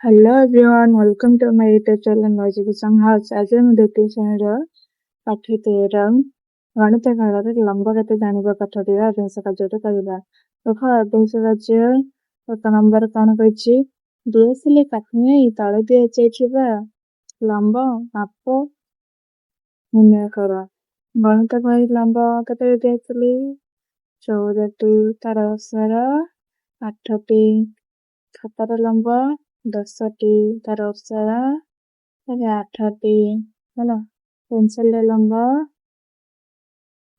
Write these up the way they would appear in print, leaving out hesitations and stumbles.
Hello everyone, welcome to my YouTube channel Education House. ଆଜି ଆମେ ଦ୍ୱିତୀୟ ଶ୍ରେଣୀର ପାଠ 13 ଗଣିତ କାଳରେ ଲମ୍ବ କେତେ ଜାଣିବା ପାଠଟିର ଅଭ୍ୟାସ କାର୍ଯ୍ୟଟି କରିବା। ଦେଖ ଅଭ୍ୟାସ କାର୍ଯ୍ୟ 7 ନମ୍ବର କଣ କହିଛି, ଦିଆସିଲି କାଠି ନେଇ ତଳେ ଦିଆଯାଇଥିବା ଲମ୍ବ ମାପ ନିର୍ଣ୍ଣୟ କର। ଗଣିତ ବହି ଲମ୍ବ କେତେ ଦିଆସିଲି 14ଟି, ତାର ଅକ୍ଷର 8ଟି, ଖାତାର ଲମ୍ବ 10ଟି, ତାର ଅକ୍ଷର 8ଟି ହେଲା। ପେନସିଲ ଲମ୍ବ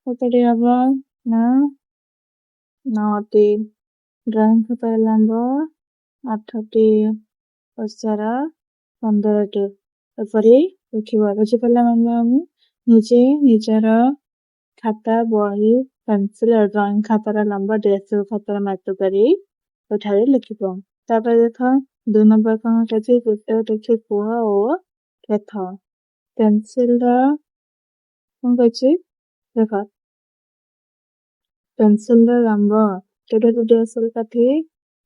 କେତେଟି ହବ ନା 9ଟି, ଡ୍ରଇଂ ଖାତାର ଲମ୍ବ 8ଟି, ଅକ୍ଷର 15ଟି। ଏପରି ଲେଖିବା। ବୁଝିପାରିଲା ମାନେ ନିଜେ ନିଜର ଖାତା, ବହି, ପେନସିଲ ଡ୍ରଇଂ ଖାତାର ଲମ୍ବ ଡିଏସ୍ଏଲ୍ ଖାତାର ମାପ କରି ଏଠାରେ ଲେଖିବ। ତାପରେ ଦେଖ 2 ନମ୍ବର କଣ ଅଛି, କୃତ୍ୟ ଦେଖି କୁହ ଓ ଲେଖ। ପେନସିଲର କଣ କହିଛି ଦେଖ, ପେନସିଲର ଲମ୍ବ କେତେଟି ଡିଏସ୍ଏଲ୍ କାଠି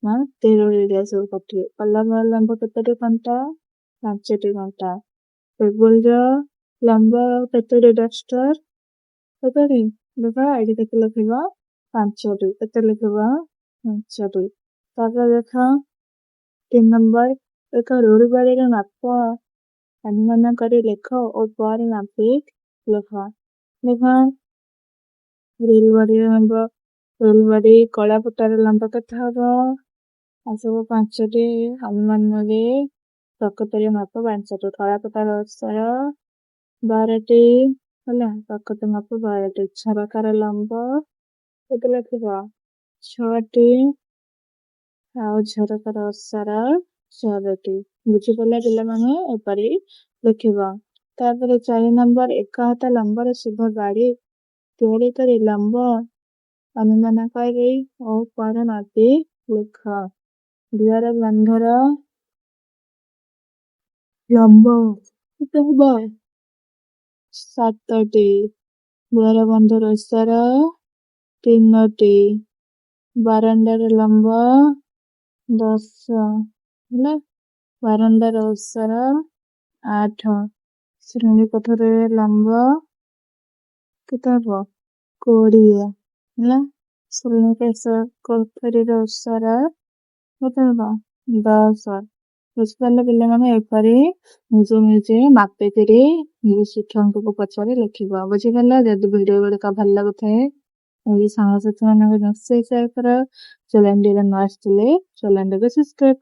ନା 13ଟି ଡିଏସ୍ଏଲ୍ କାଠି। କଲମର ଲମ୍ବ କେତେଟି କଣ୍ଟା 5ଟି କଣ୍ଟା। ଟେବୁଲର ଲମ୍ବ କେତେଟି ଡଷ୍ଟର କେତେଟି ଦେଖ, ଏଇଠି କେତେ ଲେଖିବ 5ଟି, କେତେ ଲେଖିବ 5ଟି। ତାପରେ ଦେଖ 3 ନମ୍ବର, ଏକ ରୁଲ୍ ବାଡିର ମାପ ଅନୁମାନ କରି ଲେଖ ଓ ପରେ ମାପି ଲେଖ। ଦେଖ ରୁଲ୍ ବାଡିର ଲମ୍ବ, ରୁଲ୍ ବାଡି କଳା ପଟାର ଲମ୍ବ କେତେ ହବ ସବୁ 5ଟି, ଅନୁମାନରେ ପ୍ରକୃତରେ ମାପ 5ଟି। କଳା ପଟାର ଅକ୍ଷର 12ଟି ହେଲା, ପ୍ରକୃତ ମାପ 12ଟି। ଝରକାର ଲମ୍ବ କେତେ ଲେଖିବ 6ଟି, ଆଉ ଝରକାର ଅକ୍ଷର 14ଟି। ବୁଝିପାରିଲା ପିଲାମାନେ, ଏପରି ଲେଖିବ। ତାପରେ 4 ନମ୍ବର, ଏକ ହାତ ଲମ୍ବର ଶୁଭ ଗାଡି ତିଆରି କରି ଲମ୍ବ ଅନୁମାନ କରି ଓ ପରେ ମାପି ଲେଖ। ଦୁଆର ବନ୍ଧର ଲମ୍ବ କେତେ ହବ 7ଟି, ଦୁଆର ବନ୍ଧର ଅକ୍ଷର 3ଟି, ବାରଣ୍ଡାର ଲମ୍ବ 10 ହେଲା, ବାରଣ୍ଡାର ଅକ୍ଷର 8। ଶ୍ରେଣୀ କୋଠରୀର ଲମ୍ବ କେତେ ହବ 20 ହେଲା। ଶ୍ରେଣୀ କୋଠରୀର ଅକ୍ଷର କେତେ ହବ 10। ବୁଝିପାରିଲେ ପିଲାମାନେ, ଏପରି ନିଜେ ମାପିକିରି ନିଜ ଶିକ୍ଷକଙ୍କୁ ପଚାରି ଲେଖିବ। ବୁଝିପାରିଲ। ଯଦି ଭିଡିଓ ଗୁଡିକ ଭଲ ଲାଗୁଥାଏ ଏଇ ସାଙ୍ଗସାଥି ମାନଙ୍କୁ ନିଶ୍ଚୟ ସେୟାର କର। ଚ୍ୟାନେଲଟିରେ ନ ଆସିଥିଲେ ଚ୍ୟାନେଲଟିକୁ ସବସ୍କ୍ରାଇବ